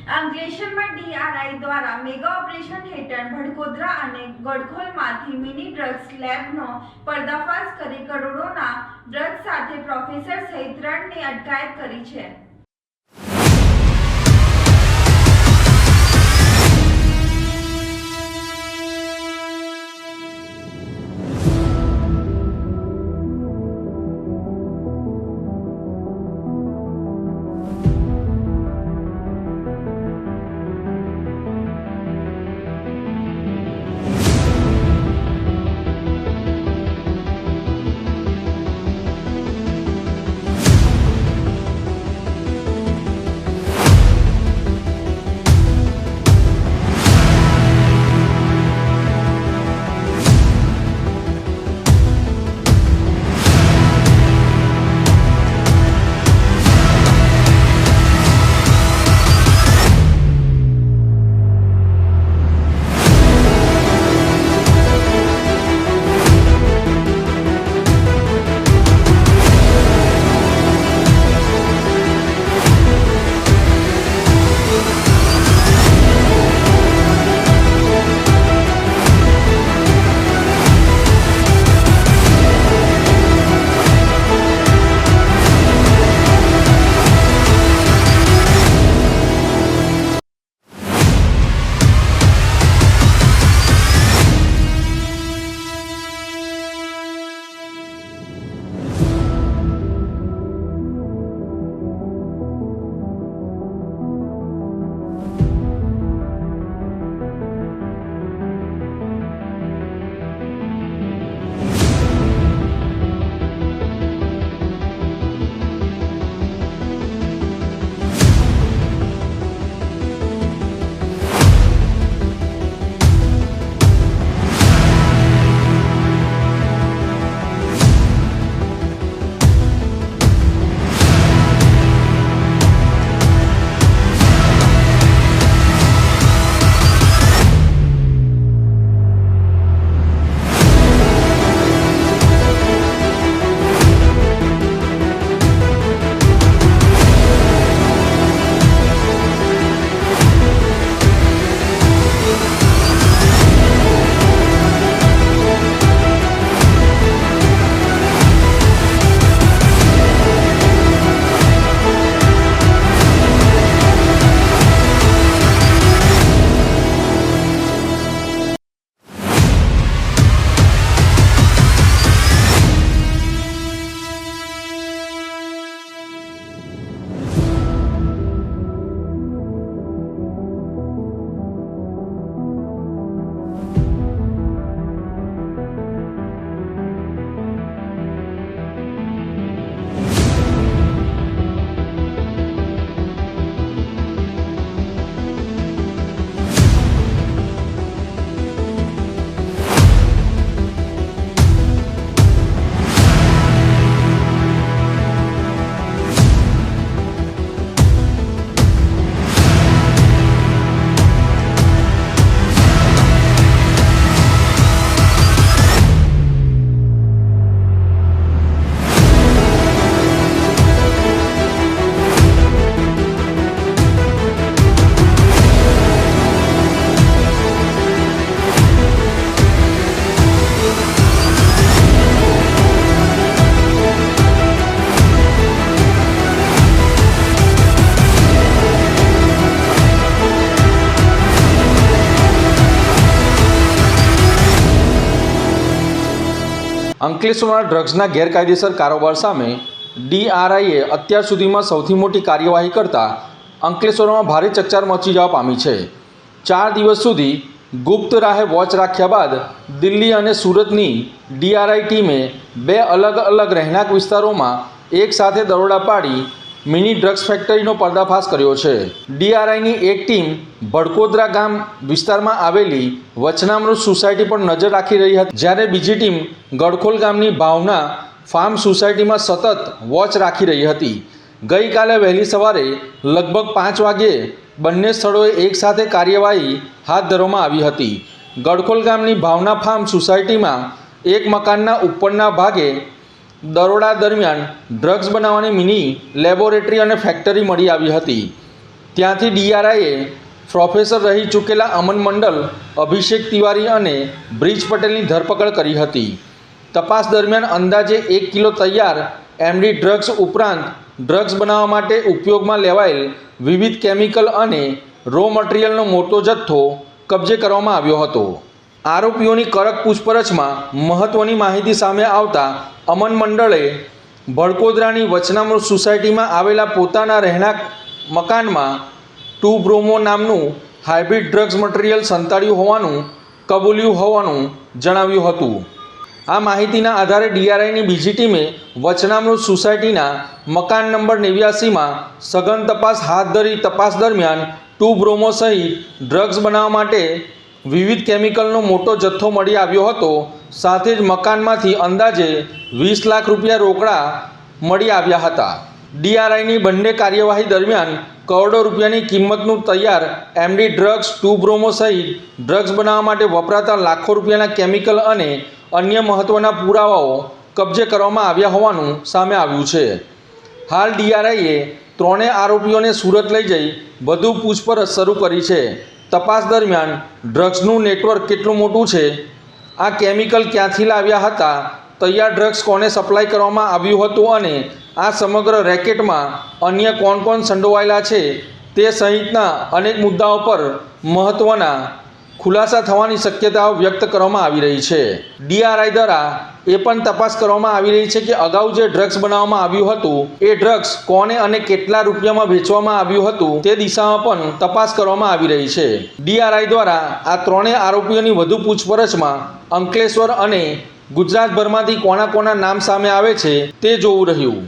અંકલેશ્વરમાં ડીઆરઆઈ દ્વારા mega operation હેઠળ ભડકોદરા અને ગડખોલમાંથી મિની ડ્રગ્સ લેબનો પર્દાફાશ કરી કરોડોના ડ્રગ્સ સાથે પ્રોફેસર સહિત 3ની અટકાયત કરી છે। અંકલેશ્વરમાં ડ્રગ્સના ગેરકાયદેસર કારોબાર સામે ડીઆરઆઈએ અત્યાર સુધીમાં સૌથી મોટી કાર્યવાહી કરતા અંકલેશ્વરમાં ભારે ચકચાર મચી જવા પામી છે। 4 દિવસ સુધી ગુપ્ત રાહે વોચ રાખ્યા બાદ દિલ્હી અને સુરતની ડીઆરઆઈ ટીમે 2 અલગ અલગ રહેણાંક વિસ્તારોમાં એક સાથે દરોડા પાડી મિની ડ્રગ્સ ફેક્ટરીનો પર્દાફાશ કર્યો છે। ડીઆરઆઈની એક ટીમ ભડકોદરા ગામ વિસ્તારમાં આવેલી વચનામૃત સોસાયટી પર નજર રાખી રહી હતી, જ્યારે બીજી ટીમ ગડખોલ ગામની ભાવના ફાર્મ સોસાયટીમાં સતત વોચ રાખી રહી હતી। ગઈકાલે વહેલી સવારે લગભગ 5 વાગ્યે બંને સ્થળોએ એકસાથે કાર્યવાહી હાથ ધરવામાં આવી હતી। ગડખોલ ગામની ભાવના ફાર્મ સોસાયટીમાં એક મકાનના ઉપરના ભાગે દરોડા દરમિયાન ડ્રગ્સ બનાવવાની મિની લેબોરેટરી અને ફેક્ટરી મળી આવી હતી। ત્યાંથી ડીઆરઆઈએ પ્રોફેસર રહી ચૂકેલા અમન મંડલ, અભિષેક તિવારી અને બ્રિજ પટેલની ધરપકડ કરી હતી. તપાસ દરમિયાન અંદાજે 1 કિલો તૈયાર એમડી ડ્રગ્સ ઉપરાંત ડ્રગ્સ બનાવવા માટે ઉપયોગમાં લેવાયેલ વિવિધ કેમિકલ અને રો મટીરિયલનો મોટો જથ્થો કબજે કરવામાં આવ્યો હતો. આરોપીઓની કડક પૂછપરછમાં મહત્વની માહિતી સામે આવતા અમન મંડળે ભડકોદરાની વચનામૃત સોસાયટીમાં આવેલા પોતાના રહેણાંક મકાનમાં 2 બ્રોમો નામનું હાઇબ્રિડ ડ્રગ્સ મટીરિયલ સંતાડ્યું હોવાનું કબૂલ્યું હોવાનું જણાવ્યું હતું. આ માહિતીના આધારે ડીઆરઆઈની બીજી ટીમે વચનામૃત સોસાયટીના મકાન નંબર 89માં સઘન તપાસ હાથ ધરી તપાસ દરમિયાન 2 બ્રોમો સહિત ડ્રગ્સ બનાવવા માટે વિવિધ કેમિકલનો મોટો જથ્થો મળી આવ્યો હતો. સાથે જ મકાનમાંથી અંદાજે 20 લાખ રૂપિયા રોકડા મળી આવ્યા હતા. ડીઆરઆઈની બંને કાર્યવાહી દરમિયાન કરોડો રૂપિયાની કિંમતનું તૈયાર એમડી ડ્રગ્સ, 2 બ્રોમો સહિત ડ્રગ્સ બનાવવા માટે વપરાતા લાખો રૂપિયાના કેમિકલ અને અન્ય મહત્ત્વના પુરાવાઓ કબજે કરવામાં આવ્યા હોવાનું સામે આવ્યું છે. હાલ ડીઆરઆઈએ ત્રણેય આરોપીઓને સુરત લઈ જઈ વધુ પૂછપરછ શરૂ કરી છે. તપાસ દરમિયાન ડ્રગ્સનું નેટવર્ક કેટલું મોટું છે, આ કેમિકલ ક્યાંથી લાવ્યા હતા, તૈયાર ડ્રગ્સ કોને સપ્લાય કરવામાં આવ્યું હતું અને આ સમગ્ર રેકેટમાં અન્ય કોણ કોણ સંડોવાયેલા છે તે સહિતના અનેક મુદ્દાઓ પર મહત્ત્વના ખુલાસા થવાની શક્યતાઓ વ્યક્ત કરવામાં આવી રહી છે. ડીઆરઆઈ દ્વારા એ પણ તપાસ કરવામાં આવી રહી છે કે અગાઉ જે ડ્રગ્સ બનાવવામાં આવ્યું હતું એ ડ્રગ્સ કોને અને કેટલા રૂપિયામાં વેચવામાં આવ્યું હતું તે દિશામાં પણ તપાસ કરવામાં આવી રહી છે. ડીઆરઆઈ દ્વારા આ ત્રણેય આરોપીઓની વધુ પૂછપરછમાં અંકલેશ્વર અને ગુજરાતભરમાંથી કોના કોના નામ સામે આવે છે તે જોવું રહ્યું.